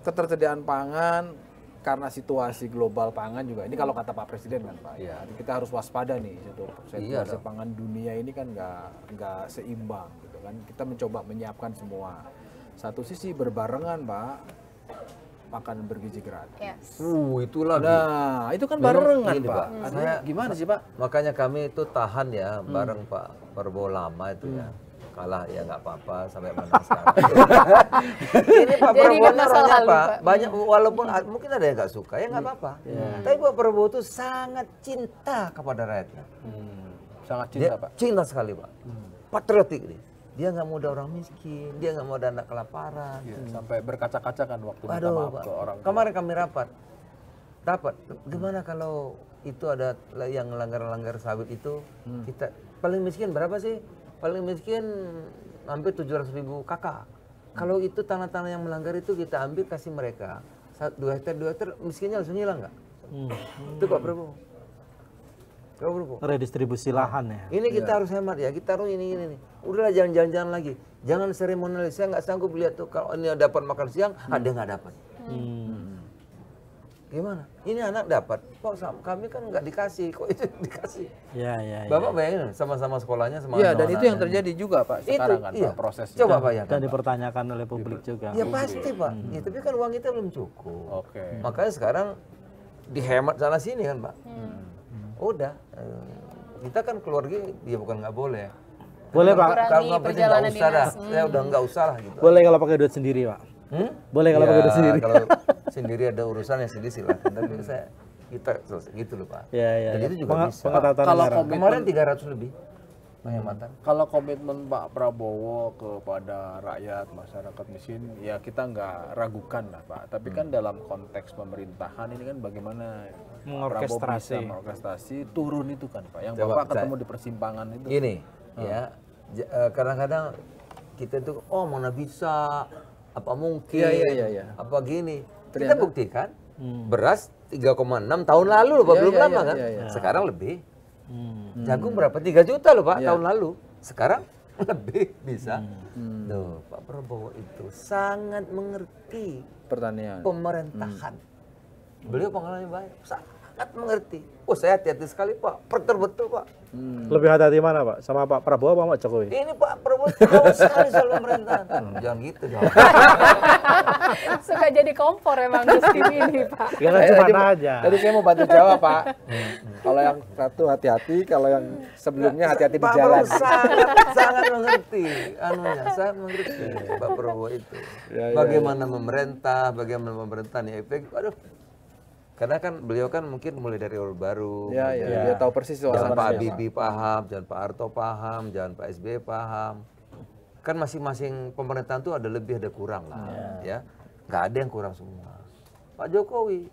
ketersediaan pangan karena situasi global pangan juga. Ini kalau kata Pak Presiden kan Pak. Iya. Kita harus waspada nih. Situasi dong. pangan dunia ini kan nggak seimbang gitu kan. Kita mencoba menyiapkan semua. Satu sisi berbarengan Pak, makan bergizi gratis. Yes. Itulah. Nah, itu kan Memang barengan gini, Pak. Pak. Artinya gimana sih Pak? Makanya kami itu tahan ya bareng Pak Prabowo lama itu ya. Kalah ya nggak apa-apa sampai menang sekarang. Ini Pak Jadi Prabowo nggak masalah orangnya lalu, Pak Pak. banyak walaupun mungkin ada yang nggak suka ya nggak apa-apa. Tapi Pak Prabowo itu sangat cinta kepada rakyatnya. Sangat Dia cinta Pak. cinta sekali Pak. Patriotik dia nggak mau ada orang miskin, dia nggak mau ada anak kelaparan. Sampai berkaca-kaca kan waktu minta Waduh, maaf Pak. ke orang tua. Kemarin kami dapat. Gimana kalau itu ada yang langgar sawit itu kita paling miskin berapa sih? Paling miskin hampir 700.000 kakak. Kalau itu tanah-tanah yang melanggar itu kita ambil kasih mereka 2 hektar miskinnya langsung hilang nggak? Itu Pak Prabowo. Redistribusi lahan ya. Ini kita harus hemat ya, kita harus ini. Udahlah jangan jalan-jalan lagi. Jangan seremonial. Saya nggak sanggup lihat tuh kalau ini dapat makan siang, ada yang nggak dapat. Gimana? Ini anak dapat, kok kami kan nggak dikasih, kok itu dikasih. Ya. Bapak bayangin sama-sama sekolahnya, sama Iya, dan anak-anaknya. itu yang terjadi juga Pak sekarang kan iya. Pak prosesnya. Coba bayangkan. Dan dipertanyakan oleh publik juga. Ya pasti Pak. Ya, tapi kan uang kita belum cukup. Oke. Makanya sekarang dihemat sana sini kan Pak. Udah, kita kan keluarga dia bukan nggak boleh. Boleh Pak. Kurangi Kalau nggak perjalanan nggak usah dah. dinas. Saya udah nggak usah lah gitu. Boleh kalau pakai duit sendiri Pak. Boleh kalau pakai duit sendiri. Kalau sendiri ada urusan yang sendiri silakan. Tapi kita selesai gitu loh Pak. Ya. Dan itu juga bisa. Pengetatan Kalau anggaran. Kemarin 300 lebih penghematan. Kalau komitmen Pak Prabowo kepada rakyat, masyarakat miskin, ya kita nggak ragukan lah Pak. Tapi kan dalam konteks pemerintahan ini kan bagaimana Prabowo bisa mengorkestrasi turun itu kan Pak. Yang Coba, Bapak ketemu di persimpangan itu. Gini, ya kadang-kadang kita tuh mana bisa, apa mungkin, Iya. apa gini. Ternyata- Kita buktikan beras 3,6 tahun lalu loh Pak, belum lama kan. iya. Sekarang lebih. Jagung berapa? 3 juta loh Pak tahun lalu. Sekarang lebih bisa. Tuh, Pak Prabowo itu sangat mengerti Pertanian. pemerintahan. Beliau pengalamannya banyak, sangat mengerti. Oh saya hati-hati sekali Pak, betul Pak. Lebih hati-hati mana Pak? Sama Pak Prabowo apa Pak Jokowi? Ini Pak Prabowo tahu sekali soal pemerintahan. Jangan gitu dong. Suka jadi kompor emang Gus Tim ini Pak. Ya kan cuma aja. Tadi saya mau bantu jawab Pak. Kalau yang satu hati-hati, kalau yang sebelumnya hati-hati Pak berjalan. Prabowo sangat mengerti, sangat mengerti Pak Prabowo itu. Bagaimana memerintah, bagaimana pemerintahan yang efektif. Aduh, karena kan beliau kan mungkin mulai dari Orde Baru. Iya, dia tahu persis Jangan Pak suasananya, Habibie paham, jangan Pak Harto paham, jangan Pak SBY paham. Kan masing-masing pemerintahan tuh ada lebih ada kurang lah, ya. Nggak ada yang kurang semua. Pak Jokowi,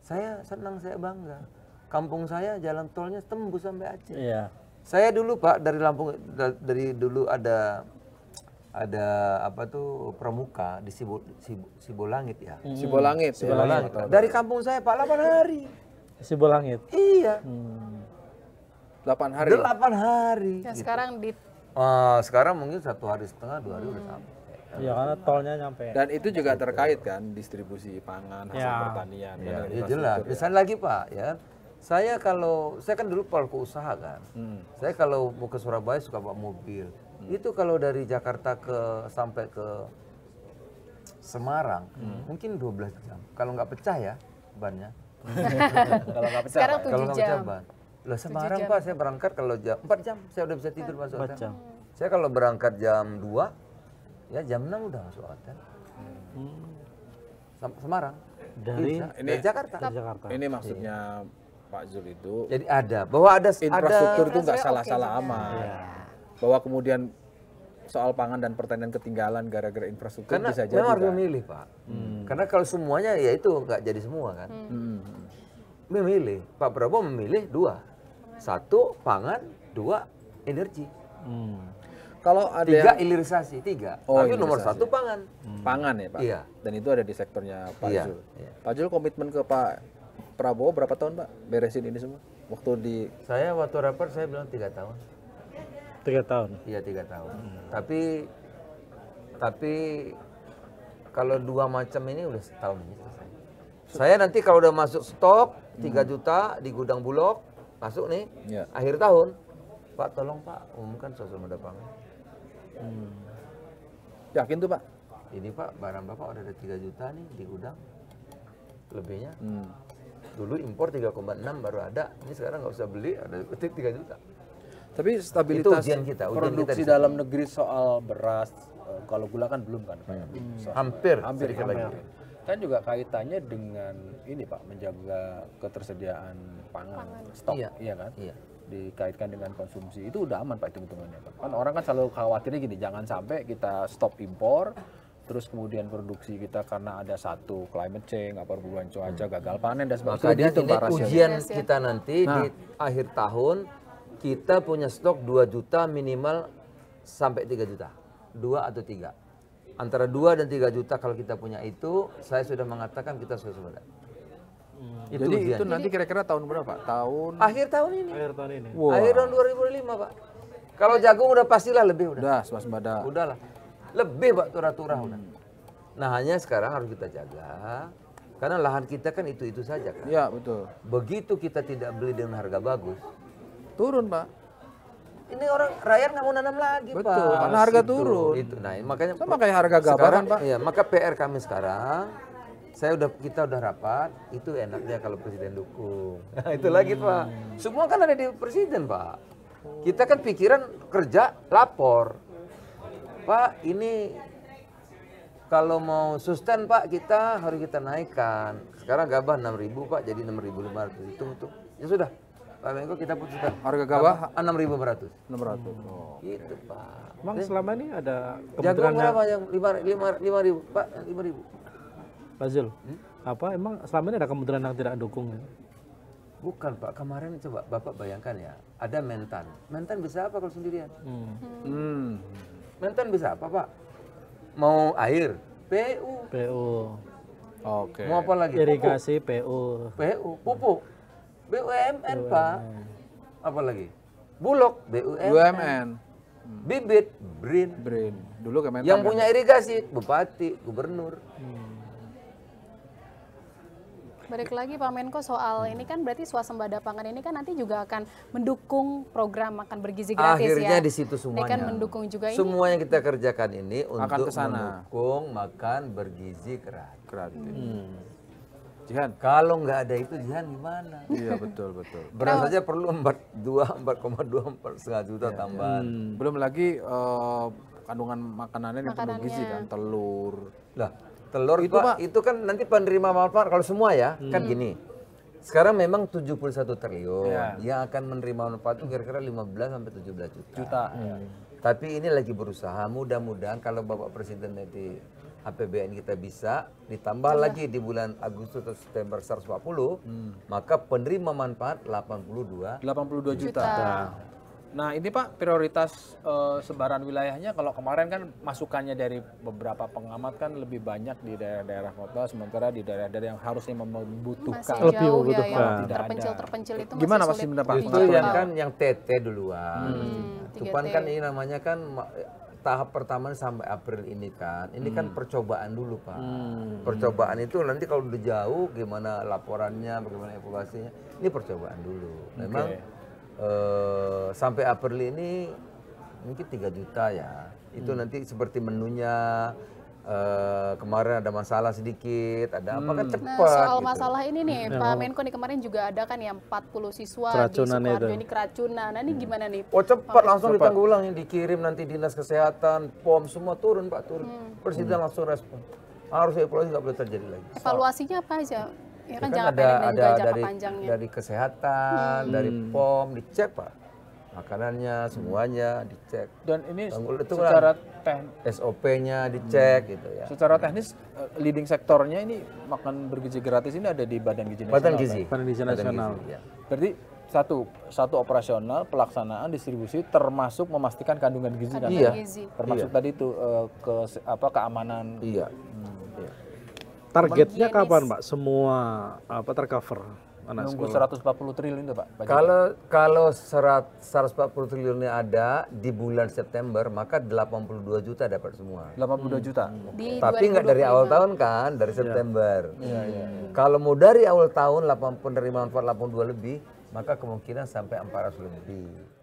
saya senang, saya bangga. Kampung saya jalan tolnya tembus sampai Aceh. Iya. Saya dulu Pak dari Lampung, dari dulu ada apa tuh pramuka di Sibolangit ya. Sibolangit. Sibolangit. Dari kampung saya Pak 8 hari. Sibolangit. Iya. 8 hari. 8 hari. Ya, gitu. sekarang Sekarang mungkin 1,5 hari, 2 hari udah sampai. Ya karena tolnya nyampe. Dan itu juga terkait kan distribusi pangan, hasil pertanian. Ya, dan ya jelas. infrastruktur, Misalnya lagi Pak, ya. Saya kan dulu pelaku usaha kan. Saya kalau mau ke Surabaya suka bawa mobil. Itu kalau dari Jakarta sampai ke Semarang mungkin 12 jam. Kalau nggak pecah ya bannya. Kalau nggak pecah. Sekarang Pak, ya. 7 Kalau nggak pecah jam. ban. Lah Semarang jam. Pak, saya berangkat kalau jam 4 jam saya udah bisa tidur masuk 4 hotel. jam. Saya kalau berangkat jam 2 ya jam 6 udah masuk hotel. Semarang. Dari Dari Jakarta. dari Jakarta. Ini maksudnya Pak Zul itu Jadi bahwa ada infrastruktur itu nggak Infrastruktur salah-salah oke juga. amat. Bahwa kemudian soal pangan dan pertanian ketinggalan gara-gara infrastruktur karena bisa jadi. memang harus Pak. memilih Pak. Karena kalau semuanya ya itu nggak jadi semua kan. Memilih. Pak Prabowo memilih 2. 1 pangan, 2 energi. Kalau ada 3 yang hilirisasi, 3. Oh, Tapi nomor hilirisasi. 1 pangan. pangan ya Pak. Iya. Dan itu ada di sektornya Pak Iya, Zul. iya. Pak Zul komitmen ke Pak Prabowo berapa tahun Pak beresin ini semua? Waktu di Saya waktu rapor saya bilang 3 tahun. 3 tahun. Iya 3 tahun. Tapi kalau 2 macam ini udah setahun ini selesai. Saya nanti kalau udah masuk stok 3 juta di gudang Bulog, masuk nih, akhir tahun, Pak tolong Pak umumkan swasembada pangan. Yakin tuh Pak? Ini Pak, barang Bapak udah ada 3 juta nih di gudang, lebihnya. Dulu impor 3,6 baru ada, ini sekarang nggak usah beli, ada 3 juta. Tapi stabilitas ujian kita produksi di dalam negeri soal beras, kalau gula kan belum kan Pak? Hampir Hampir lagi. Kan juga kaitannya dengan ini Pak, menjaga ketersediaan pangan, stok, iya kan? Iya. Dikaitkan dengan konsumsi, itu udah aman Pak hitung-hitungannya Pak. Kan orang kan selalu khawatirnya gini, jangan sampai kita stop impor, terus kemudian produksi kita karena ada satu climate change, apa perubahan cuaca, gagal panen dan sebagainya. Makanya Itu ini Pak rasionya. ujian kita nanti di akhir tahun, kita punya stok 2 juta minimal sampai 3 juta. 2 atau 3. Antara 2 dan 3 juta kalau kita punya itu, saya sudah mengatakan kita swasembada. Jadi itu nanti kira-kira tahun berapa? Akhir tahun ini. Akhir tahun ini. Akhir tahun 2005, Pak. Kalau jagung udah pastilah lebih udah. Udah swasembada. Udahlah. Lebih Pak turah-turah udah. Nah, hanya sekarang harus kita jaga karena lahan kita kan itu-itu saja kan. Iya, betul. Begitu kita tidak beli dengan harga bagus, Turun, Pak. ini orang rakyat nggak mau nanam lagi, Betul, Pak. karena harga Itu, turun. Itu. Nah, makanya Sama kayak harga gabah sekarang, kan, Pak? Iya, maka PR kami sekarang, kita udah rapat, itu enaknya kalau presiden dukung. Nah, itu lagi, Pak. Semua kan ada di presiden, Pak. Kita kan pikiran kerja lapor. Pak, ini kalau mau sustain, Pak, kita harus kita naikkan. Sekarang gabah 6.000, Pak, jadi 6.500. Hitung. Ya sudah. Pak Menko kita putuskan. Harga gabah 6.500. 600. Oh. Gitu, Pak. Emang selama ini ada Jagung kementerian berapa yang 5.000, Pak? 5.000. Pak Zul, apa emang selama ini ada kementerian yang tidak dukung? Ya? Bukan, Pak. Kemarin coba Bapak bayangkan ya, ada Mentan. Mentan bisa apa kalau sendirian? Mentan bisa apa, Pak? Mau air, PU. PU, Oke. Mau apa lagi? irigasi, PU. PU, pupuk. BUMN, Pak. Apa lagi? Bulog, BUMN. BUMN. Bibit, BRIN. Brin. Dulu Kementan. Yang kan? punya irigasi, bupati, gubernur. Balik lagi Pak Menko soal ini kan berarti swasembada pangan ini kan nanti juga akan mendukung program makan bergizi gratis Akhirnya ya. di situ semuanya. Ini kan mendukung juga ini. Semua yang kita kerjakan ini untuk kesana. mendukung makan bergizi gratis. Gratis. Jihan. Kalau nggak ada itu Jihan gimana? Iya, betul. Beras saja perlu 4,2, 4,5 juta tambahan. Belum lagi kandungan makanannya yang penuh gizi kan, telur. Lah, telur Itu, itu, Pak. itu kan nanti penerima manfaat kalau semua ya, kan gini. Sekarang memang 71 triliun yang akan menerima manfaat itu kira-kira 15 sampai 17 juta. Tapi ini lagi berusaha, mudah-mudahan kalau Bapak Presiden nanti APBN kita bisa ditambah lagi di bulan Agustus atau September 140, maka penerima manfaat 82 juta. Nah ini Pak prioritas sebaran wilayahnya, kalau kemarin kan masukannya dari beberapa pengamat kan lebih banyak di daerah-daerah kota, sementara di daerah-daerah yang harusnya membutuhkan. Masih Lebih jauh ya, membutuhkan. yang Tidak terpencil-terpencil itu Gimana masih Mas sulit. mendapat Itu yang kan yang TT duluan. Cuman 3T. kan ini namanya kan tahap pertama sampai April ini kan. Ini kan percobaan dulu, Pak. Percobaan itu nanti kalau udah jauh gimana laporannya, bagaimana evaluasinya. Ini percobaan dulu. Memang sampai April ini mungkin 3 juta ya. Itu nanti seperti menunya kemarin ada masalah sedikit, ada apa kan cepat. Nah, soal gitu. masalah ini nih, Pak Menko nih kemarin juga ada kan yang 40 siswa Keracunan di Sukoharjo itu. ini keracunan. Nah, ini gimana nih? Oh cepat langsung ditanggulangi, dikirim nanti dinas kesehatan, POM semua turun Pak, turun. Presiden langsung respon. Harus evaluasi nggak boleh terjadi lagi. Evaluasinya apa aja? Ya kan Kan jangka pendek dan juga jangka dari, panjangnya. dari kesehatan, dari POM dicek Pak. Makanannya semuanya dicek. Dan ini Tanggul itu secara SOP-nya dicek gitu ya. secara teknis leading sektornya ini makan bergizi gratis ini ada di Badan Gizi Nasional. Badan Gizi. Badan Gizi Nasional. ya. Berarti satu operasional, pelaksanaan, distribusi, termasuk memastikan kandungan gizi kan? Iya. Gizi. Termasuk tadi itu keamanan. Iya. Targetnya kapan Pak semua tercover? anak Nunggu sekolah. 140 triliun itu Pak? Kalau 140 triliunnya ada di bulan September, maka 82 juta dapat semua. 82 juta. Di Tapi nggak dari awal 2025. tahun kan, dari September. Kalau mau dari awal tahun penerimaan 482 lebih, maka kemungkinan sampai 400 lebih.